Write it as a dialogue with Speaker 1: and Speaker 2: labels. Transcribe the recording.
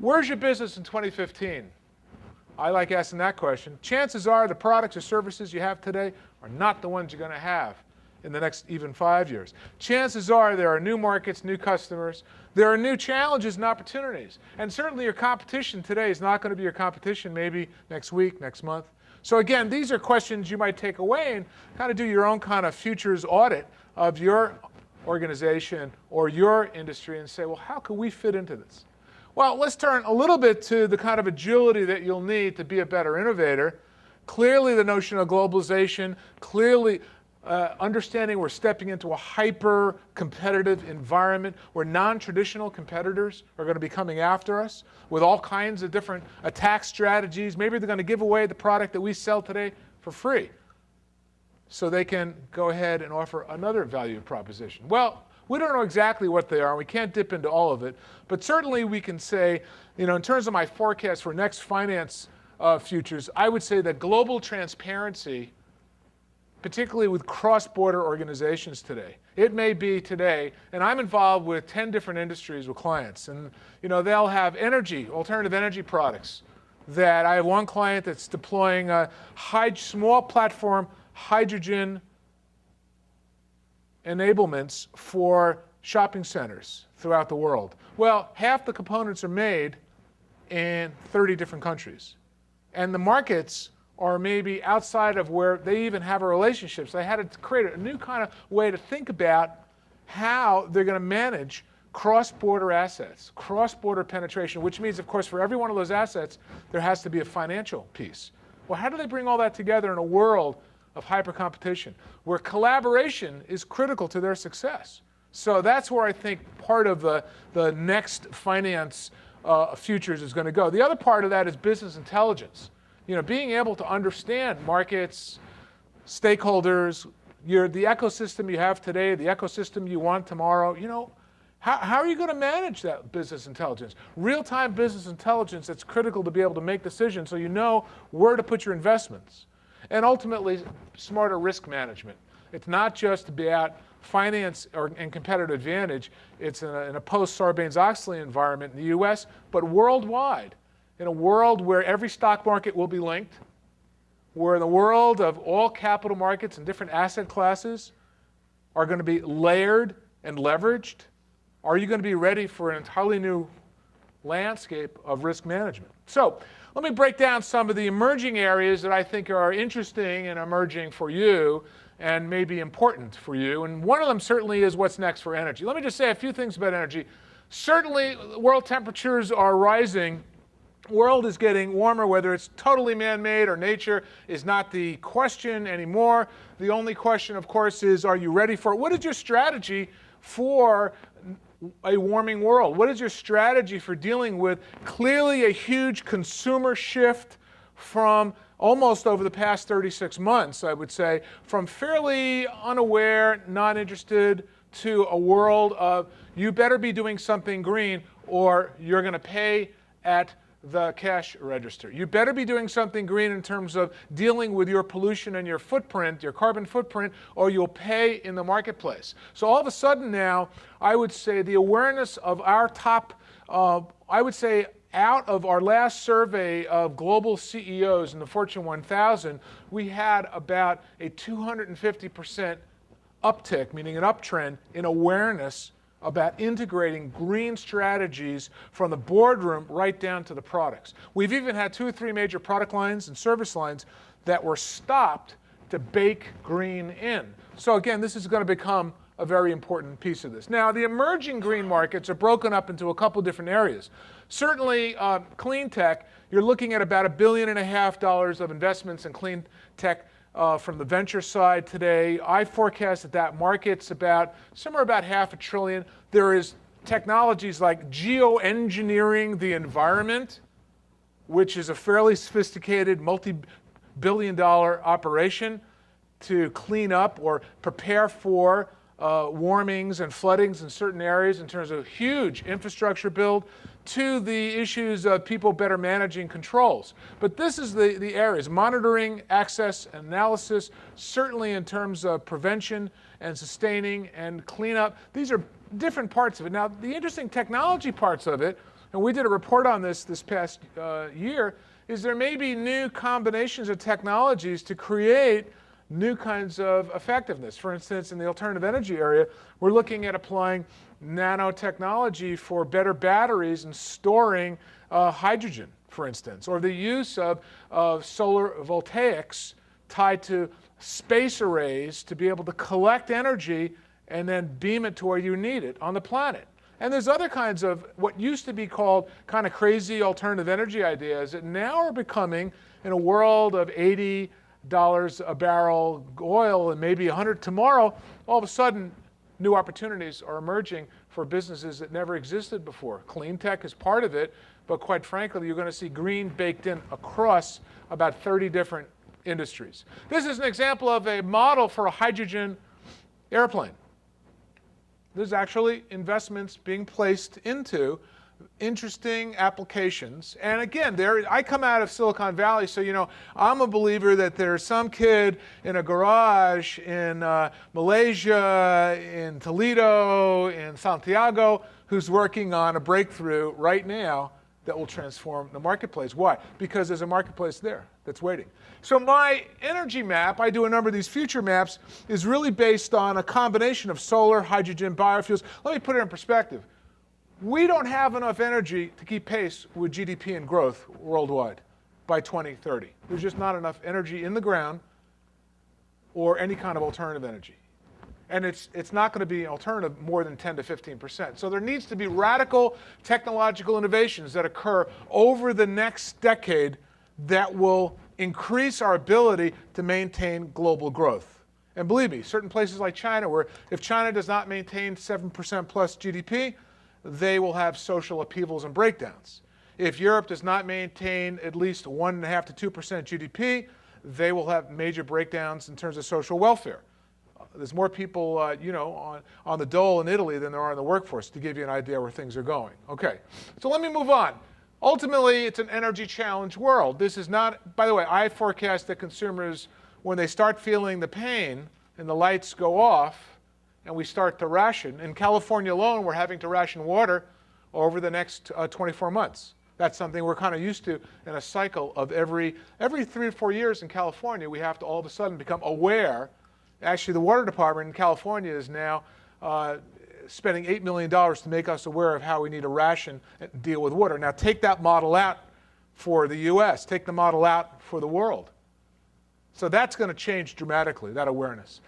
Speaker 1: Where's your business in 2015? I like asking that question. Chances are the products or services you have today are not the ones you're going to have in the next even 5 years. Chances are there are new markets, new customers. There are new challenges and opportunities. And certainly your competition today is not going to be your competition maybe next week, next month. So again, these are questions you might take away and kind of do your own kind of futures audit of your organization or your industry and say, well, how can we fit into this? Well, let's turn a little bit to the kind of agility that you'll need to be a better innovator. Clearly the notion of globalization, clearly understanding we're stepping into a hyper-competitive environment where non-traditional competitors are going to be coming after us with all kinds of different attack strategies. Maybe they're going to give away the product that we sell today for free so they can go ahead and offer another value proposition. Well, we don't know exactly what they are, and we can't dip into all of it, but certainly we can say, in terms of my forecast for next finance futures, I would say that global transparency, particularly with cross-border organizations today. It may be today, and I'm involved with 10 different industries with clients, and they'll have alternative energy products that I have one client that's deploying a small platform hydrogen enablements for shopping centers throughout the world. Well, half the components are made in 30 different countries, and the markets are maybe outside of where they even have a relationship. So they had to create a new kind of way to think about how they're going to manage cross-border assets, cross-border penetration, which means, of course, for every one of those assets, there has to be a financial piece. Well, how do they bring all that together in a world of hyper-competition, where collaboration is critical to their success? So that's where I think part of the next finance futures is going to go. The other part of that is business intelligence. Being able to understand markets, stakeholders, the ecosystem you have today, the ecosystem you want tomorrow. How are you going to manage that business intelligence? Real-time business intelligence that's critical to be able to make decisions so you know where to put your investments. And ultimately, smarter risk management. It's not just about finance and competitive advantage. It's in a post-Sarbanes-Oxley environment in the US, but worldwide. In a world where every stock market will be linked, where in the world of all capital markets and different asset classes are going to be layered and leveraged, are you going to be ready for an entirely new landscape of risk management? So let me break down some of the emerging areas that I think are interesting and emerging for you and maybe important for you. And one of them certainly is what's next for energy. Let me just say a few things about energy. Certainly, world temperatures are rising. The world is getting warmer, whether it's totally man-made or nature is not the question anymore. The only question, of course, is are you ready for it? What is your strategy for a warming world? What is your strategy for dealing with clearly a huge consumer shift from almost over the past 36 months, I would say, from fairly unaware, not interested, to a world of you better be doing something green or you're going to pay at the cash register. You better be doing something green in terms of dealing with your pollution and your footprint, your carbon footprint, or you'll pay in the marketplace. So all of a sudden now, I would say the awareness of our top, I would say out of our last survey of global CEOs in the Fortune 1000, we had about a 250% uptick, meaning an uptrend in awareness about integrating green strategies from the boardroom right down to the products. We've even had 2 or 3 major product lines and service lines that were stopped to bake green in. So again, this is going to become a very important piece of this. Now, the emerging green markets are broken up into a couple different areas. Certainly, clean tech, you're looking at about $1.5 billion of investments in clean tech from the venture side today. I forecast that market's somewhere about $500 billion. There is technologies like geoengineering the environment, which is a fairly sophisticated multi-billion-dollar operation to clean up or prepare for warmings and floodings in certain areas in terms of huge infrastructure build, to the issues of people better managing controls. But this is the areas: monitoring, access, and analysis, certainly in terms of prevention and sustaining and cleanup. These are different parts of it. Now, the interesting technology parts of it, and we did a report on this past year, is there may be new combinations of technologies to create new kinds of effectiveness. For instance, in the alternative energy area, we're looking at applying nanotechnology for better batteries and storing hydrogen, for instance, or the use of solar voltaics tied to space arrays to be able to collect energy and then beam it to where you need it on the planet. And there's other kinds of what used to be called kind of crazy alternative energy ideas that now are becoming, in a world of $80 a barrel oil and maybe 100 tomorrow, all of a sudden new opportunities are emerging for businesses that never existed before. Clean tech is part of it, but quite frankly, you're going to see green baked in across about 30 different industries. This is an example of a model for a hydrogen airplane. There's actually investments being placed into interesting applications. And again, I come out of Silicon Valley, so I'm a believer that there's some kid in a garage in Malaysia, in Toledo, in Santiago, who's working on a breakthrough right now that will transform the marketplace. Why? Because there's a marketplace there that's waiting. So my energy map, I do a number of these future maps, is really based on a combination of solar, hydrogen, biofuels. Let me put it in perspective. We don't have enough energy to keep pace with GDP and growth worldwide by 2030. There's just not enough energy in the ground or any kind of alternative energy. And it's not going to be an alternative more than 10 to 15%. So there needs to be radical technological innovations that occur over the next decade that will increase our ability to maintain global growth. And believe me, certain places like China, where if China does not maintain 7% plus GDP, they will have social upheavals and breakdowns. If Europe does not maintain at least 1.5 to 2% GDP, they will have major breakdowns in terms of social welfare. There's more people, on the dole in Italy than there are in the workforce, to give you an idea where things are going. Okay, so let me move on. Ultimately, it's an energy challenge world. This is not, by the way, I forecast that consumers, when they start feeling the pain and the lights go off and we start to ration, in California alone, we're having to ration water over the next 24 months. That's something we're kind of used to in a cycle of every 3 or 4 years in California, we have to all of a sudden become aware. Actually, the water department in California is now spending $8 million to make us aware of how we need to ration and deal with water. Now take that model out for the US, take the model out for the world. So that's going to change dramatically, that awareness.